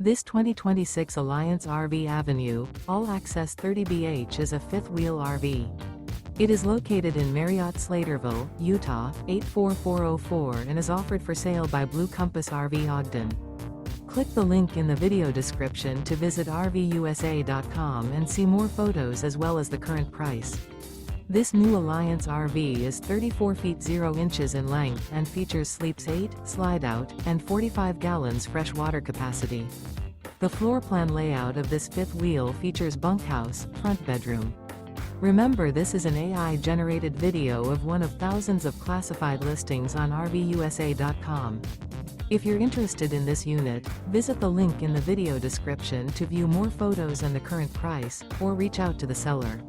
This 2026 Alliance RV Avenue, all-access 30BH is a fifth-wheel RV. It is located in Marriott-Slaterville, Utah, 84404 and is offered for sale by Blue Compass RV Ogden. Click the link in the video description to visit RVUSA.com and see more photos as well as the current price. This new Alliance RV is 34 feet 0 inches in length and features sleeps 8, slide-out, and 45 gallons fresh water capacity. The floor plan layout of this fifth wheel features bunkhouse, front bedroom. Remember, this is an AI-generated video of one of thousands of classified listings on RVUSA.com. If you're interested in this unit, visit the link in the video description to view more photos and the current price, or reach out to the seller.